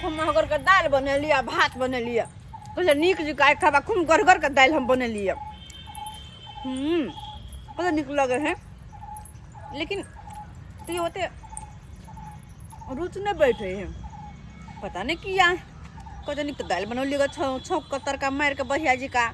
खूब महगर के दाल बने लिया, भात बने लिया, तो निक जी का खाबा खूब गरगर के दाल हम बने लिया। बहुत निक लगे है, लेकिन तो ये होते रुच नहीं बैठे हैं, पता नहीं किया कत निक दाल बनौलिएगा, छौंक का तड़का मार के बढ़िया जी का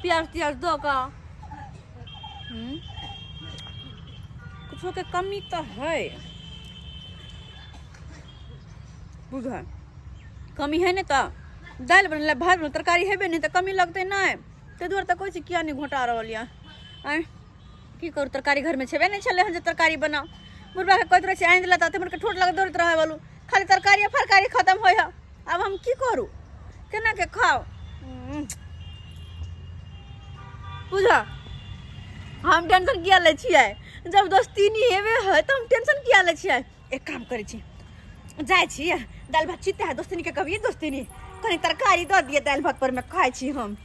प्याज त्याज दो का। कुछ के कमी तो है, बुझा कमी है नहीं तो दाल बनल भात बनल तरकारी है नहीं तो कमी लगते ना, तो दूर तक कोई किया नहीं घोटा रहा की करू, तरकारी घर में छेबे नहीं चले हम तरकारी बनाओ, मुर्गा के कहते रहे आन दिला के ठोट लग दौड़ते रहे बोलू खाली तरकारी फरकारी खत्म हो, अब हम की करू केना के खाओ। बुझा हम टेंशन किया ले छिए, जब दोस्ती नहीं हेवे है तो हम टेंशन किया ले छिए। एक काम करे छी, जाए छी दाल भात चिते है दोस्ती के कभी दोस्ती नहीं कहीं तरकारी दो दिए दाल भात पर में खाए छी हम,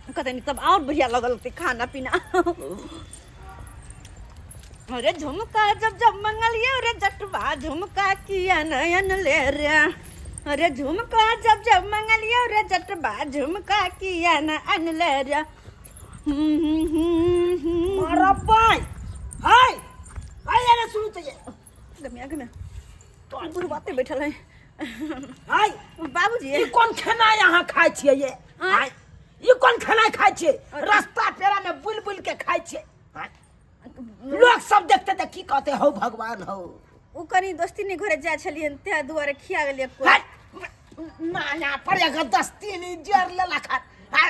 कहते नहीं तब और बढ़िया लगल खाना पीना। अरे झुमका जब जब मंगलिया रे जटवा झुमका किया नयन ले रे, अरे झुमका जब जब मंगलिया रे जटवा झुमका किया नयन ले रे। मारा पाई हाय हाय यार सुनो तो ये गमे तो बुढ़ बातें बैठल है। हाय बाबूजी ये कौन खाना यहाँ खाए छिए ये? हाय ये कौन खाना खाए छिए? रास्ता पेरा में बुलबुल के खाए छिए। लोग सब देखते थे की कहते हो भगवान हो। उ कनी दोस्ती ने घरे जाय छलियन ते दुआरे खिया गेलिए ना यहाँ पर एक दोस्ती नहीं जोर ले लखा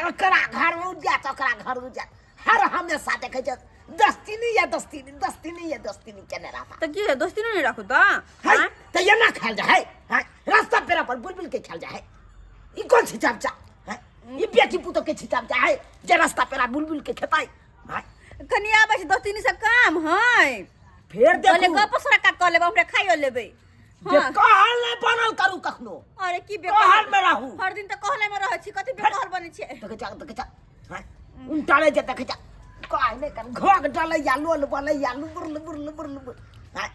ओकरा घर में उठ जा तो ओकरा घर उठ जा हर हमेशा देखे छ दोस्ती नहीं केने रहता तो की दोस्ती नहीं रखो तो हां तो ये ना खाल जाए हां रास्ता पेरा पर बुलबुल के खाल जाए ई कौन छिचाप जा हां ये बेटी पुतो के छिचाप जा है जे रास्ता पेरा बुलबुल के खेताई हां कनिया बस दोस्ती नहीं से काम है, फिर देखो बोले गपसरा का कर लेबे हमरे खाइयो लेबे जे कहल नहीं बनल करू कखनो। अरे की कहल में रहू हर दिन तो कहले में रहै छी, कथि बेकार बने छी देखे जा हां उनटाले जे देखे जा काय नहीं कर घोग डाले या लोल बोले या लुबुर हां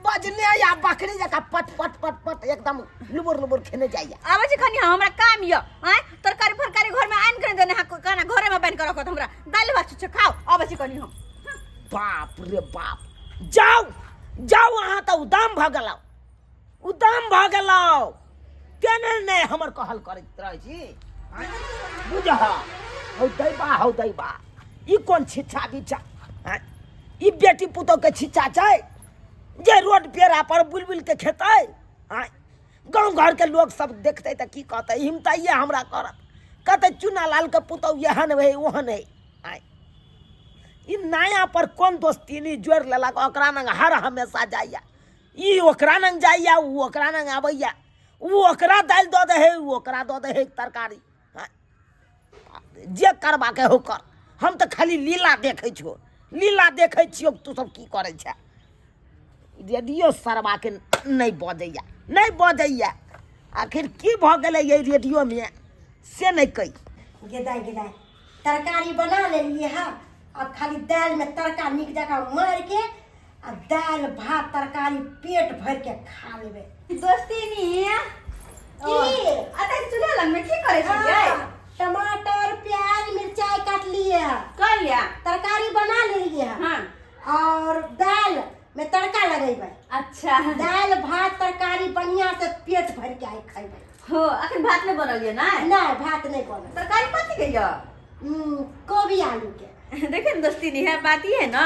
बजने या बकरी जका पट पट पट पट एकदम लुबुर खेने जाइए। आवे छी खनी हमरा काम य हैं तरकारी फरकारी घर में आन कर देने खाना घरे में बन के रखो हमरा दाल भात छ खाओ आवे छी खनी हम। बाप रे बाप जाओ वहां तो उदाम भगलाओ केने ने हमर कहल करत रह छी बुझा हौ दैबा ई कोन छिछा बिछा ई बेटी पुतो के छिछा छै जे रोड पेरा पर बुलबुल के खेतै गांव घर के लोग सब देखते त की कहते हिमताइए हमरा करत कहते चुना लाल के पुतो एहन है ओहन है। ई नया पर कौन दोस्ती नहीं जोड़ लेलक ओकरा नंग हर हमेशा जाइया ई ओकरा नंग जाइया उ ओकरा नंग आबैया उ ओकरा दाल दो दे है उ ओकरा दो दे है तरकारी जे करबा के हो कर हम तो खाली लीला देखे छियो तू सब की करे छ। रेडियो सरबा के नहीं बजैया आखिर की भ गेलै ये रेडियो में से नहीं कही गेदाई तरकारी बना लेलिए है, अब खाली दाल में तड़का निक जगह मार के आ दाल भात तरकारी पेट भर के खा लेबे। दोस्ती नहीं की अते चूल्हा लग में की करे छी? टमाटर प्याज मिर्चाई काट लिए कर लिया तरकारी बना लेलिए हां और दाल में तड़का लगेबे। अच्छा दाल भात तरकारी बढ़िया से पेट भर के आई खाइबे। हो अखन भात नहीं बनलिए ना? नहीं भात नहीं बनल, तरकारी कथि के य गोभी आलू के। देखिए दोस्ती नहीं है, बात ये है ना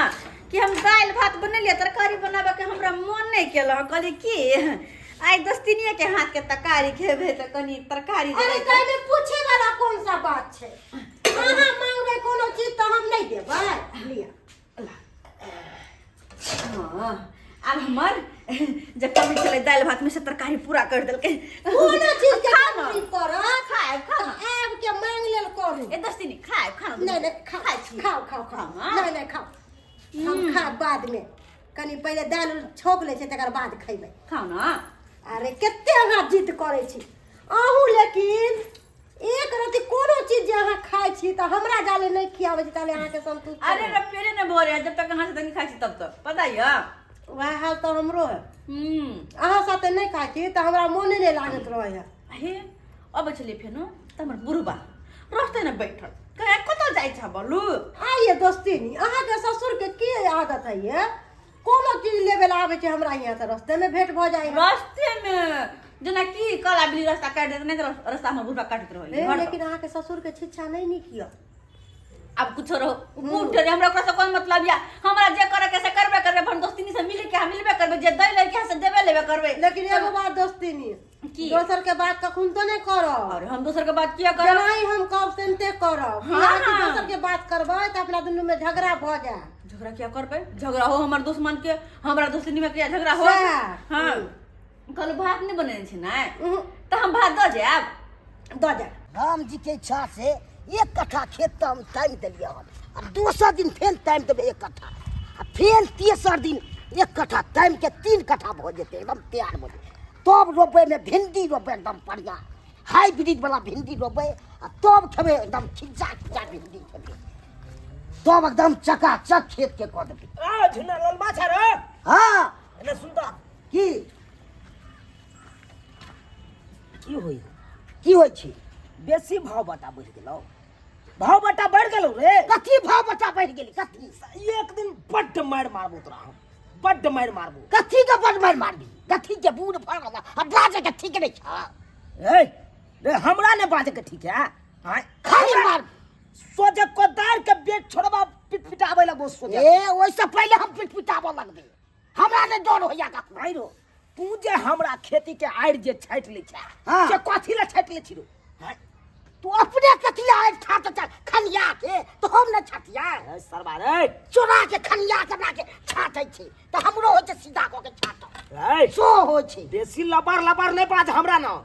कि हम दाल भात बनलिए तरकारी बनाबे के हमरा मन नहीं केला, कहली कि आई दोस्ती नहीं के हाथ के तरकारी खेबे त कनी तरकारी। अरे तने पूछे वाला कौन सा बात छे? अहाँ मांगबे कोनो चीज तो हम नहीं देबै लिया। हां अब हमर जब कमी चले दाल भात में से तरकारी पूरा कर देलके कोनो चीज के खाना कमी कर खाए खाना आब के मांग लेल करू। ए दोस्ती नहीं खाए खाना नहीं खाओ नहीं खाओ हम खा बाद में कनी पहले दाल छोक ले छै तकर बाद खइबै खाओ ना। अरे केते अहाँ जिद करे छी अहू, लेकिन एक रति कोनो चीज जे अहाँ खाइ छी त हमरा जाले नहीं खियाबै छी ताले अहाँ के संतुष्ट। अरे रे पेरे ने बोरे जब तक अहाँ से नहीं खाई छी तब तक पता है वह हाल तो हमरो है। अहाँ साथे नहीं खाइ छी त हमरा मोने नहीं लागत रहे है। हे अब चलिए फेनो त हमर बुढ़बा रहते न बैठल कहे कतौ जाइ छ बोलू आइए दोस्ती नहीं अहाँ के ससुर के आदत है ये कोनो चीज लेवे ला आवे छै हमरा यहाँ से रास्ते में भेंट भ जाए रास्ते में जना की काला बिल्ली रास्ता काट देत नहीं तो रास्ता में बुढ़बा काटत रहल लेकिन अहाँ के ससुर के शिक्षा नहीं किया अब कुछ रहो उठ रे हमरा ओकरा से कोन मतलब या हमरा जे करे के से करबे करबे अपन दोस्ती से मिले के मिलबे करबे जे दै ले के से देबे लेबे करबे लेकिन एगो बात दोस्ती नहीं की दोसर के बात कखुन तो नहीं करब और हम दोसर के बात किया करब जनाई हम कब सेंते करब हाँ, कि दोसर के बात करबै त अपना दुनू में झगड़ा भ जाए झगड़ा क्या करबे झगड़ा हो हमर दुश्मन के हमरा दोस्ती में क्या झगड़ा हो हां कल भात नहीं बने छै ना त हम भात द जाब द जा राम जी के इच्छा से एक कट्ठा खेत तो हम टाइम दिलिए हम अब दूसरा दिन फिर टाइम देवे एक कट्ठा आ फिर तीसरा दिन एक कट्ठा टाइम के 3 कट्ठा हो जेते एकदम तैयार हो जेते तब रोपे में भिंडी रोपे एकदम बढ़िया हाइब्रिड वाला भिंडी रोपे आ तब खेबे एकदम खिजा खिजा भिंडी खेबे तब एकदम चकाचक खेत के कह देबे आ झुना लाल माछा रे हां एने सुनता की होई छी बेसी भाव बटा बढ़ गेलो भाव बटा बढ़ गेलो रे कथी भाव बता बढ़ गेली कथी एक दिन बड्ड मार मारबो तोरा हम बड्ड मार मारबो कथी के बड़ मार मारबी कथी के बूढ़ फड़ला आ बाजे के ठीक नहीं छा ए रे हमरा ने बाजे के ठीक है हां खाली मार सोजे कोदार के बेट छोड़बा पिटपिटावे लगबो सोजे ए ओइसे पहले हम पिटपिटाबो लगबे हमरा ने डर होया का भाई रो तू जे हमरा खेती के आड़ जे छाट ले छ हाँ। से कथी ले छाट ले छी रो हां तू अपने कथी ले आइ ठाट चल खनिया के तो हम न छाटिया ए सरबा रे चोरा के खनिया के बना के छाटै छी तो हमरो हो छै सीधा को के छाट ए सो हो छै बेसी लबर लबर नहीं बाज हमरा न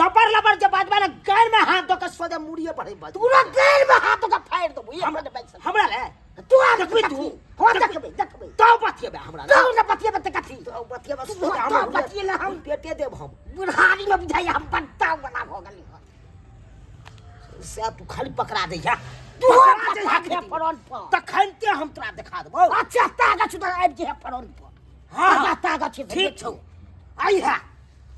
लबर लबर जे बाजबा ना गाय में हाथ दो के सोजे मुड़िए बढ़े बाज पूरा गैर में हाथ का फाड़ देबो ये हमरा बैठ हमरा रे तू आ देखबे तू हो देखबे तो बतिएबे हमरा तू न बतिए बते कथी तो बतिएबे तू सोजे तो हमरा बतिए ले हम पेटे देब हम बुढ़ारी में बुझाई हम बत्ता बना हो गली से तू खाली पकड़ा दे जा तू पकड़ा दे पकड़ा जा दे फरन पर त खनते हम तोरा दिखा देबो अच्छा तागा छुदा आबि जे फरन पर हां तागा छै ठीक छौ आई है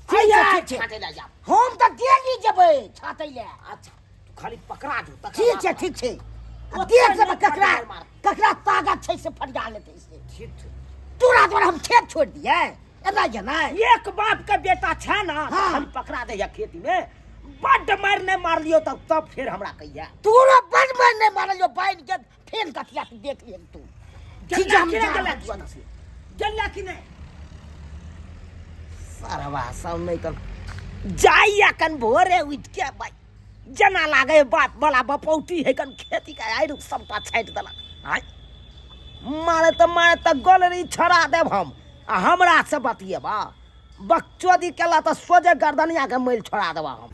ठीक आई छै, है ठीक छै। छाटे ला जा हम त डेली जेबै छातै ले अच्छा तू खाली पकड़ा दे तक ठीक छै देख से ककरा ताकत छै से फरिया लेतै से ठीक छै तोरा द्वारा हम खेत छोड़ दिए एना जना एक बाप का बेटा छै ना तो हाँ। खाली पकड़ा दे या खेती में बड्ड मार नहीं मार लियो तब फिर हमरा कहिया तोरा बड़ मन नहीं मारलियो बाइन के फेन कथिया तू देख ले तू ठीक गल्ला हम कि जा नहीं गल्ला कि नहीं सरवा सब नहीं कर जाइया कन भोरे उठ के भाई जना लागे बाप वाला बपौती है कन खेती का आई रुक सबटा छाट देला हाय मारे त गलरी छड़ा देब हम आ हमरा से बतिएबा बकचोदी केला त सोजे गर्दनिया के मैल छोड़ा देबा हम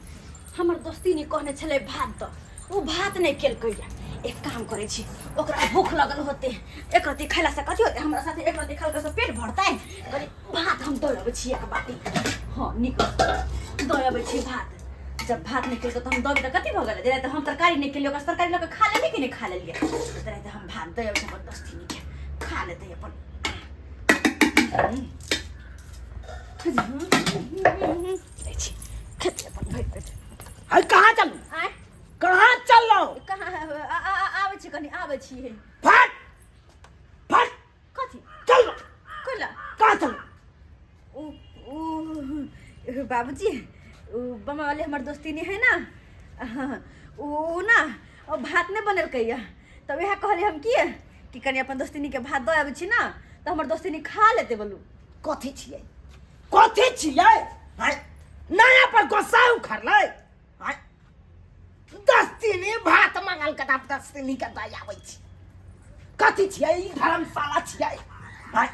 हमर दोस्ती नहीं कहने छले भात द वो भात नहीं केलकैया एक काम करे छी ओकरा भूख लगल होते एक रति खैला से कथि होते हमरा साथे एक रति खैला से पेट भरतै कनी भात हम दऽ लेबै छी एक बाटी हां निक दऽ लेबै छी भात जब भात नहीं केलकै त हम दऽ त कथि भ गेलै जेना त हम तरकारी नहीं केलियै ओकरा तरकारी लऽ के खा लेबै कि नहीं खा लेलियै तेरा त हम भात दऽ लेबै अपन दोस्ती नहीं के खा लेतै अपन खेती अपन भइट पेट हाय कहां चलू आय कहां चल रहो कहाँ आबै छी कनी आबै छी फट फट कथी चल कोला कहां चल ओ बाबूजी बमा वाले हमार दोस्ती नहीं है ना वो ना भात नहीं बनल कैया तब यह कहले हम कि कनी अपन दोस्ती के भात दऽ आबै छी ना तो हमार दोस्ती खा लेते बोलू कथी छियै हाय नया पर गोसा उखड़लै हाय दस्तिनी भात मंगल के दाम दस्तिनी के दऽ आबै छी कथी छियै ई धर्मशाला छियै हाय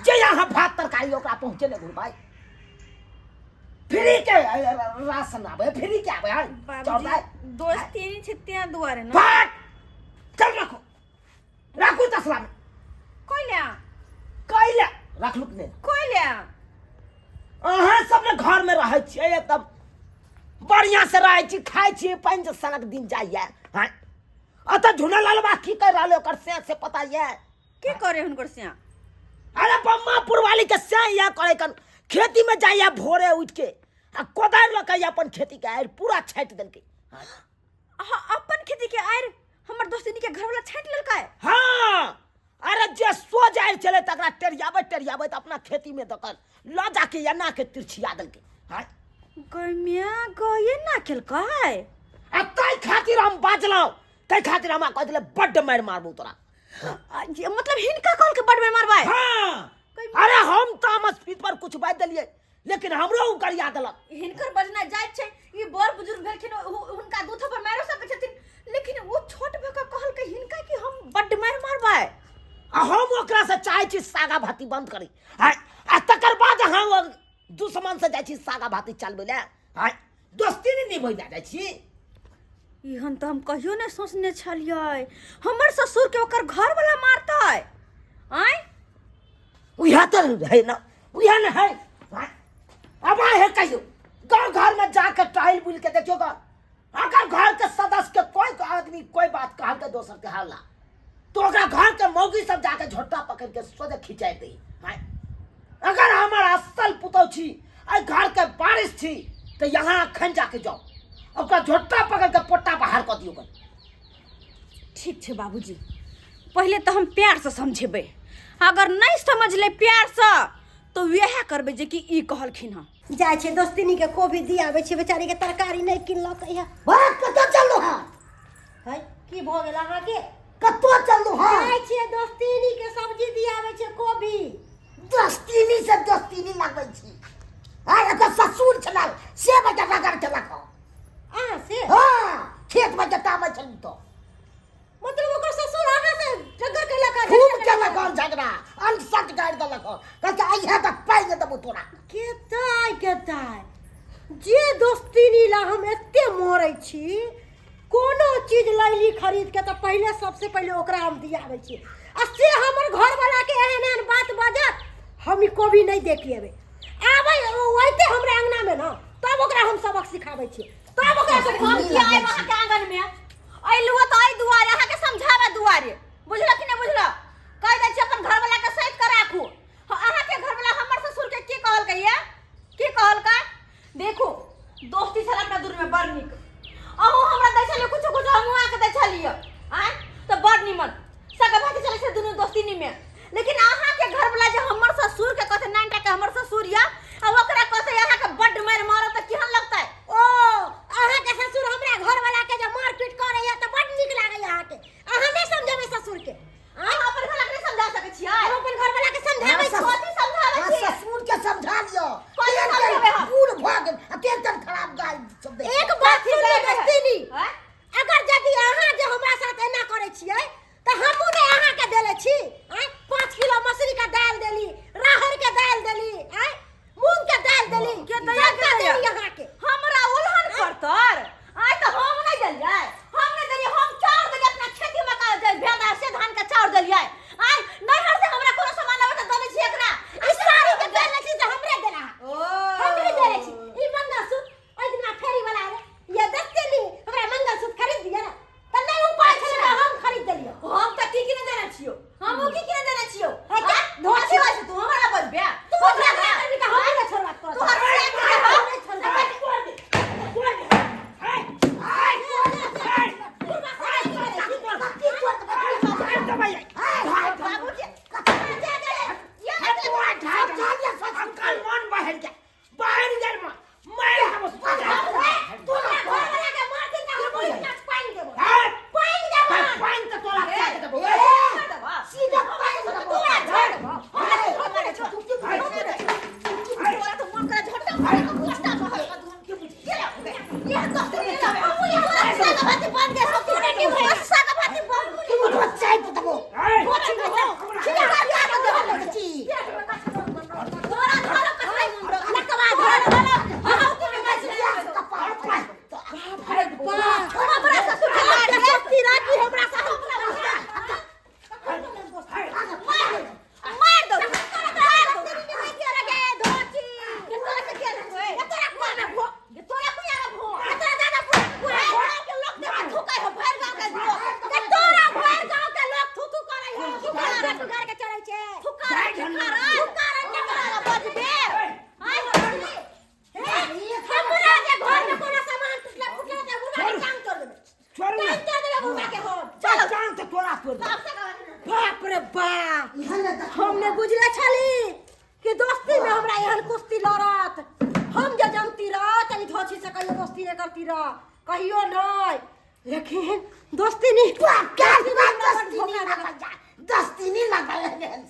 जे यहाँ भात तरकारी ओकरा पहुँचे ले भाई फ्री के राशन आवे फ्री के आवे हाय बाबूजी दोस्ती नहीं छित्या दुआरे ना भात चल राखू तसला में कैला रख लुक ने कोइला अहाँ सब ने घर में रहे छियै एकदम बढ़िया से रहे छी खाइ छी पाँच सनक दिन जाइए हाँ अत झुना लालबा की कर रहले ओकर से पता ये की करे हुनकर सिया अरे बम्मापुर वाली के से या करे कन खेती में जाइए भोरे उठ के आ कोदार लके अपन खेती के आएर पूरा छाटि देलकै। अपन खेती के आएर हमर दोस्तिनी के घर वाला छाट लेलकै। हाँ अरे जे सो जाए चले तकरा टेरियाबे तो अपना खेती में दकर ल जाके एना के तिरछिया देलकै। हाँ गमिया गए ना केलकै। आ तै खातिर हम बाजलौ, तै खातिर हम कह दिले बड्ड मार मारबू तोरा। मतलब हिनका कॉल के बड़ में मारबै। हाँ अरे हम तामस पीत पर कुछ बाज देलिए लेकिन हमरो उ गरिया देलक। हिनकर बजना जाय छै, ई बड़ बुजुर्ग भेलखिन, हुनका दू थप्पड़ मारो सकै छथिन, लेकिन वो छोट भका कहल के हिनका कि हम बड्ड मार मारबै। आ हम ओकरा से चाहे छी सागा भाती बंद करी। आ तकर बाद हम दुश्मन से जाय छी सागा भाती चलबै ले। हां दोस्ती नहीं निभै जाय छी। इहन तो हम कहियो नहीं सोचने छलियै हमर ससुर के ओकर घर वाला मारतै। आय उहा तो है ना, उहा न है। अब है कहियो गांव घर में जाके टहल बुल के देखियोगा, अगर घर के सदस्य के कोई आदमी कोई बात कहल के दोसर के हल्ला तो ओकरा घर के मौगी सब जाके झोटा पकड़ के सोझे खिंचाई दी। अगर हमार असल पुतौ छी आ घर के बारिश छी तो यहाँ अखन जाके जाओ ओकरा झोटा पकड़ के पोटा बाहर कर दियो। ठीक छै बाबूजी, पहले तो हम प्यार से समझेबै, अगर नहीं समझ ले प्यार से तो वह करबै जे कि ई कहलखिन हँ। जाय छै दोस्तिनी के कोबी दियाबै छै, बेचारी के तरकारी नहीं किनलक है। भाग कत चललो हां? है की भ गेल अहाँ के? कतो चललो हां? जाय छै दोस्तिनी के सब्जी दियाबै छै कोबी। दोस्तिनी से दोस्तिनी लगबै छी। आ एकर ससुर छलाल से बजा रगड़ के लखो। अहाँ से? हां खेत में जताबै छल तो मतलब ओकर ससुर अहाँ से झगड़ के लका खूब केला कौन झगड़ा अनसट गाड़ देलक कहके आई है त पाइ न देबो तोरा। केताय जे दोस्तिनी ला हम एते मोरै छी, कोनो चीज लैली खरीद के तो पहले सबसे पहले ओकरा हम दियाबै छी। आ से हमर घर वाला के एहन एहन बात बजत हम ई कोबी नहीं देखिएबे। आबै ओइते हमरा अंगना में न तब ओकरा हम सबक सिखाबै छी। तब ओकरा से हम की आइ वहां के आंगन में आइलुआ तो आई दुआरे अहाँ के समझावे दुआरे, बुझला कि नहीं बुझला? कह दै छी अपन घर वाला के सहित के राखू। अहाँ के घर वाला हमर ससुर के की कहल कहिए, की कहल का? देखो दोस्ती छला अपना दूर में बड़ निक, अहू हमरा दै छलिए कुछ कुछ हमहू आके दै छलिए। आय तो बड़ निमन सगा भाती चले से दुनु दोस्ती में। लेकिन अहाँ के घर वाला जे हमर ससुर के कहते नानटा के हमर ससुर या अब ओकरा कहते अहाँ के बड़ मार मारो त केहन लगतै? ओ अहाँ के ससुर हमरा घर वाला के जे मारपीट करे या त बड़ निक लागे अहाँ के। अहाँ नहीं समझबे ससुर के? अहाँ अपन घर वाला के समझा सकै छियै? हम अपन घर वाला के समझाबै छी। कथि समझाबै छी? ससुर के समझा दियो। कथि समझाबै हम? पूर्ण भाग अत्यंत खराब गाल सब दे। एक बात सुन ले दोस्तिनी, हैं? अगर यदि अहाँ जे हमरा साथ एना करे छियै त हमहू ने अहाँ के देले छी। 5 किलो मसूरी का दाल देली, राहर के दाल देली, मूंग के दाल देली, के दया के दया अहाँ के। हमरा उल्हन करतर आइ त हम नहीं देलियै, हम नहीं देलियै, हम चाउर देलियै अपना खेती में का भेड़ा से धान का चाउर देलियै। आइ नैहर से हमरा कोनो सामान आबै त दे छी एकरा। ई सारी के देले छी त हमरे देला। ओ हमरे देले छी। ई मंगलसूत्र ओइ दिना फेरी वाला आले, ये दोस्तिनी हमरा मंगलसूत्र खरीद दिया ना त नहीं उपाय छले त हम खरीद देलियो। हम त की किने देने छियो, हम की किने देने छियो? है का? धोती वाली तू हमरा बजबे तू हमरा करबी त हम ना छोड़वा कर। तू हर से पहले बुझले छली कि दोस्ती में हमरा एहन कुश्ती लड़त हम जे जानती रह तनी धोछी से कहियो दोस्ती नहीं करती रह कहियो नहीं लेकिन दोस्ती नहीं दस्ती नहीं लगा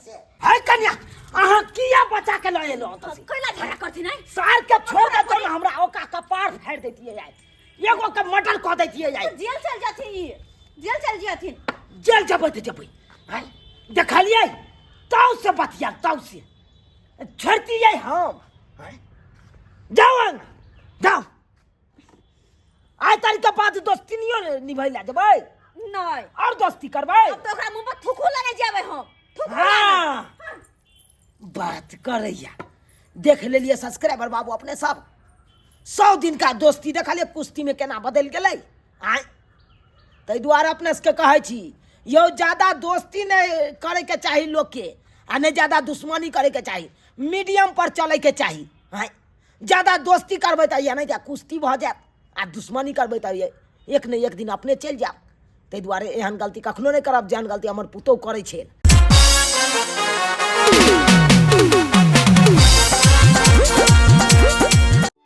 से है कन्या अहाँ किया बचा के लाए लो तो कैला झगड़ा करती नहीं सार के छोड़ दे तो हमरा ओका कपार फाड़ देती है एगो के मर्डर कर देती है जेल चल जाती जेल चल जाती जेल जब हैं देखलिए ताऊ से बतिया ताऊ से छोड़ती है हम हैं? जाओ जाओ आज तारीख के बाद दोस्ती नहीं निभैला जबै नहीं और दोस्ती करबै अब तो ओकरा मुंह पर थूकू लगे जावे हम थूकू हाँ बात करैया देख लेलिए सब्सक्राइबर बाबू अपने सब 100 दिन का दोस्ती देखलिए कुश्ती में केना बदल गेलै आय तै दुआरे अपने से कहै छी यो ज्यादा दोस्ती नहीं करे के चाही लोग के आ नहीं ज्यादा दुश्मनी करे के चाही मीडियम पर चले के चाही आय ज्यादा दोस्ती करबै त नहीं जा कुश्ती भ जात आ दुश्मनी करबै त एक न एक दिन अपने चल जाब तै दुआरे एहन गलती कखनो नहीं करब जेहन गलती हमर पुतौह करै छै